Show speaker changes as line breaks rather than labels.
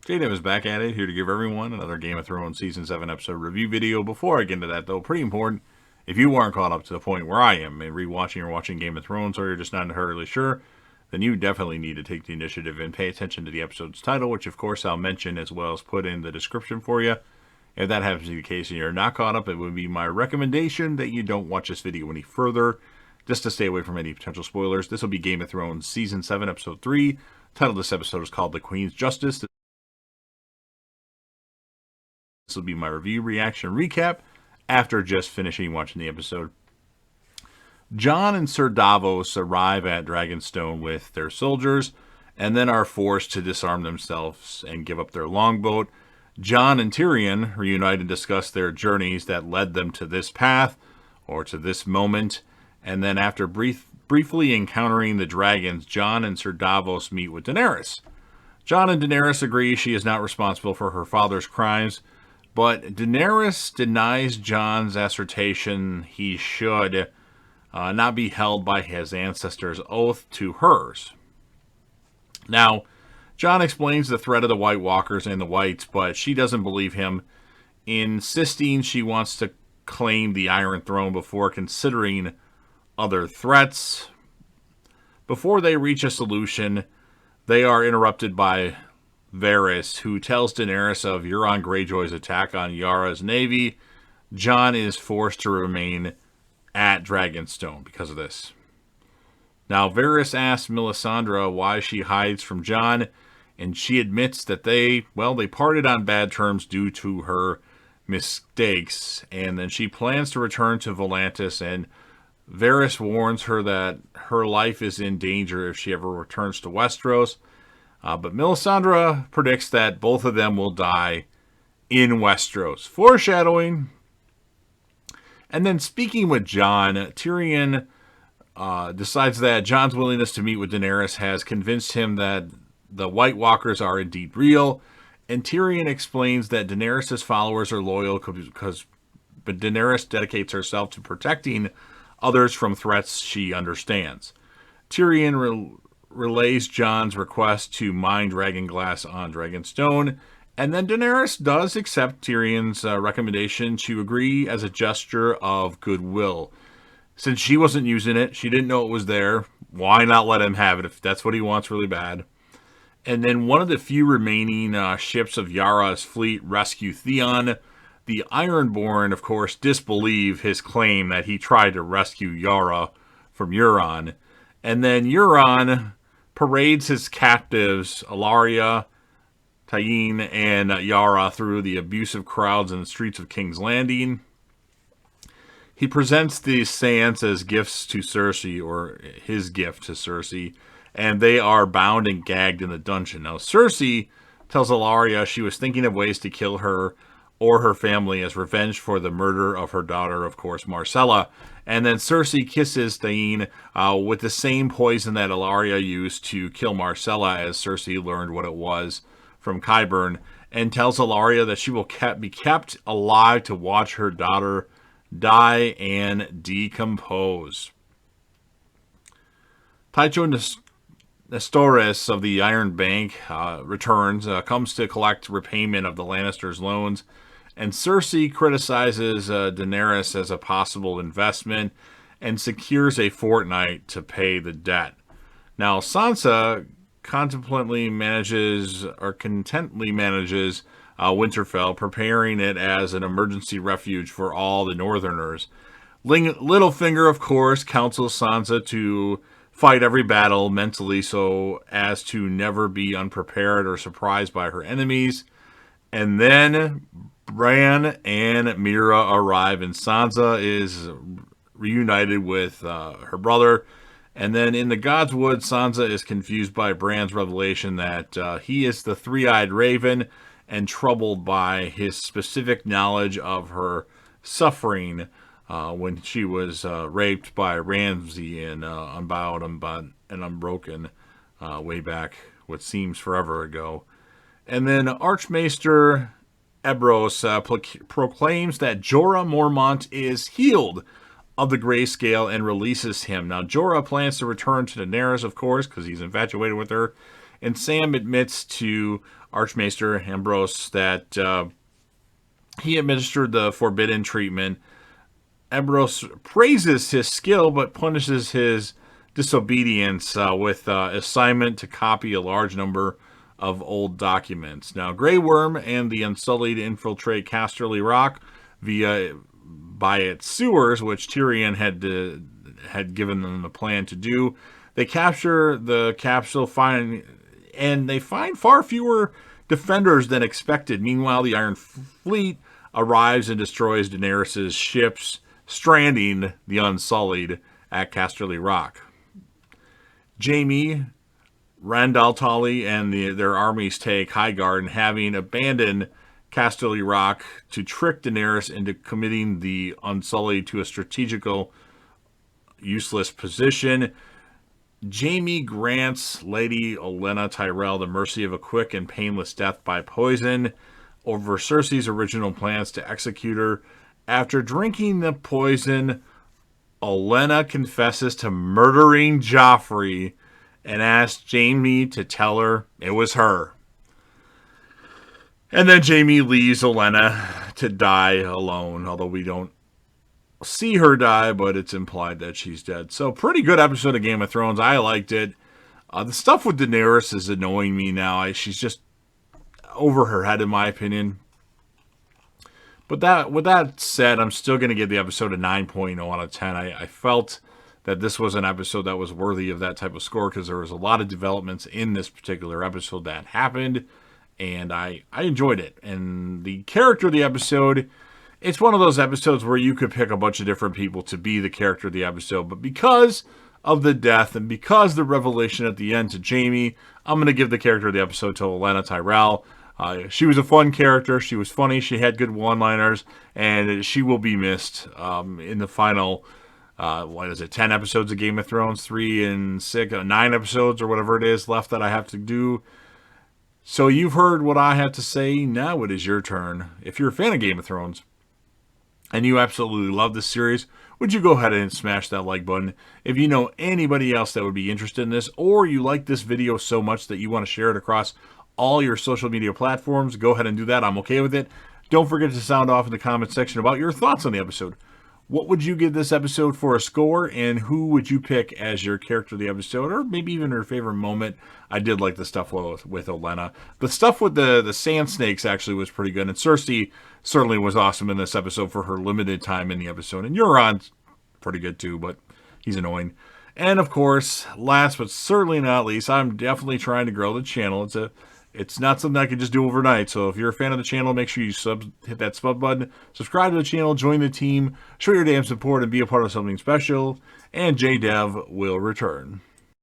JDev is back at it, here to give everyone another Game of Thrones Season 7 episode review video. Before I get into that, though, pretty important, if you aren't caught up to the point where I am in rewatching or watching Game of Thrones, or you're just not entirely sure, then you definitely need to take the initiative and pay attention to the episode's title, which of course I'll mention as well as put in the description for you. If that happens to be the case and you're not caught up, it would be my recommendation that you don't watch this video any further, just to stay away from any potential spoilers. This will be Game of Thrones Season 7, Episode 3. The title of this episode is called The Queen's Justice. This will be my review, reaction, recap after just finishing watching the episode. Jon and Sir Davos arrive at Dragonstone with their soldiers and then are forced to disarm themselves and give up their longboat. Jon and Tyrion reunite and discuss their journeys that led them to this path or to this moment. And then after briefly encountering the dragons, Jon and Sir Davos meet with Daenerys. Jon and Daenerys agree she is not responsible for her father's crimes, but Daenerys denies Jon's assertion he should not be held by his ancestors' oath to hers. Now, Jon explains the threat of the White Walkers and the Whites, but she doesn't believe him, insisting she wants to claim the Iron Throne before considering other threats. Before they reach a solution, they are interrupted by Varys, who tells Daenerys of Euron Greyjoy's attack on Yara's navy. Jon is forced to remain at Dragonstone because of this. Now, Varys asks Melisandre why she hides from Jon, and she admits that they parted on bad terms due to her mistakes, and then she plans to return to Volantis, and Varys warns her that her life is in danger if she ever returns to Westeros. But Melisandre predicts that both of them will die in Westeros, foreshadowing. And then speaking with Jon, Tyrion decides that Jon's willingness to meet with Daenerys has convinced him that the White Walkers are indeed real. And Tyrion explains that Daenerys' followers are loyal but Daenerys dedicates herself to protecting others from threats she understands. Tyrion relays Jon's request to mine Dragonglass on Dragonstone, and then Daenerys does accept Tyrion's recommendation to agree as a gesture of goodwill. Since she wasn't using it, she didn't know it was there, why not let him have it if that's what he wants really bad? And then one of the few remaining ships of Yara's fleet rescue Theon. The Ironborn, of course, disbelieve his claim that he tried to rescue Yara from Euron. And then Euron parades his captives, Ellaria, Tyene, and Yara through the abusive crowds in the streets of King's Landing. He presents these sands as gifts to Cersei, or his gift to Cersei, and they are bound and gagged in the dungeon. Now, Cersei tells Ellaria she was thinking of ways to kill her or her family as revenge for the murder of her daughter, of course, Myrcella. And then Cersei kisses Tyene with the same poison that Ellaria used to kill Myrcella, as Cersei learned what it was from Qyburn, and tells Ellaria that she will be kept alive to watch her daughter die and decompose. Tycho Nestoris of the Iron Bank returns, comes to collect repayment of the Lannisters' loans, and Cersei criticizes Daenerys as a possible investment and secures a fortnight to pay the debt. Now, Sansa contently manages Winterfell, preparing it as an emergency refuge for all the Northerners. Littlefinger, of course, counsels Sansa to fight every battle mentally so as to never be unprepared or surprised by her enemies. And then Bran and Meera arrive, and Sansa is reunited with her brother. And then in the Godswood, Sansa is confused by Bran's revelation that he is the three-eyed raven, and troubled by his specific knowledge of her suffering when she was raped by Ramsay in Unbowed and Unbroken way back, what seems forever ago. And then Archmaester Ebrose proclaims that Jorah Mormont is healed of the grayscale and releases him. Now, Jorah plans to return to Daenerys, of course, because he's infatuated with her. And Sam admits to Archmaester Ambrose that he administered the forbidden treatment. Ambrose praises his skill but punishes his disobedience with assignment to copy a large number of old documents. Now, Grey Worm and the Unsullied infiltrate Casterly Rock by its sewers, which Tyrion had given them the plan to do. They capture the capsule, and they find far fewer defenders than expected. Meanwhile, the Iron Fleet arrives and destroys Daenerys' ships, stranding the Unsullied at Casterly Rock. Jaime, Randall Tully, and their armies take Highgarden, having abandoned Casterly Rock to trick Daenerys into committing the Unsullied to a strategical, useless position. Jaime grants Lady Olenna Tyrell the mercy of a quick and painless death by poison over Cersei's original plans to execute her. After drinking the poison, Olenna confesses to murdering Joffrey and asks Jaime to tell her it was her. And then Jaime leaves Olenna to die alone, although we don't see her die, but it's implied that she's dead. So pretty good episode of Game of Thrones. I liked it. The stuff with Daenerys is annoying me now. She's just over her head, in my opinion. But with that said, I'm still going to give the episode a 9.0 out of 10. I felt that this was an episode that was worthy of that type of score because there was a lot of developments in this particular episode that happened, and I enjoyed it. And the character of the episode, it's one of those episodes where you could pick a bunch of different people to be the character of the episode, but because of the death and because the revelation at the end to Jaime, I'm going to give the character of the episode to Olenna Tyrell. She was a fun character. She was funny. She had good one-liners, and she will be missed in the final, 10 episodes of Game of Thrones, 3 and 6, 9 episodes or whatever it is left that I have to do. So you've heard what I had to say. Now it is your turn. If you're a fan of Game of Thrones and you absolutely love this series, would you go ahead and smash that like button? If you know anybody else that would be interested in this, or you like this video so much that you want to share it across all your social media platforms, go ahead and do that. I'm okay with it. Don't forget to sound off in the comment section about your thoughts on the episode. What would you give this episode for a score, and who would you pick as your character of the episode, or maybe even her favorite moment? I did like the stuff with Olenna. The stuff with the sand snakes actually was pretty good, and Cersei certainly was awesome in this episode for her limited time in the episode, and Euron's pretty good too, but he's annoying. And of course, last but certainly not least, I'm definitely trying to grow the channel. It's not something I can just do overnight. So if you're a fan of the channel, make sure you hit that sub button, subscribe to the channel, join the team, show your damn support, and be a part of something special. And JDev will return.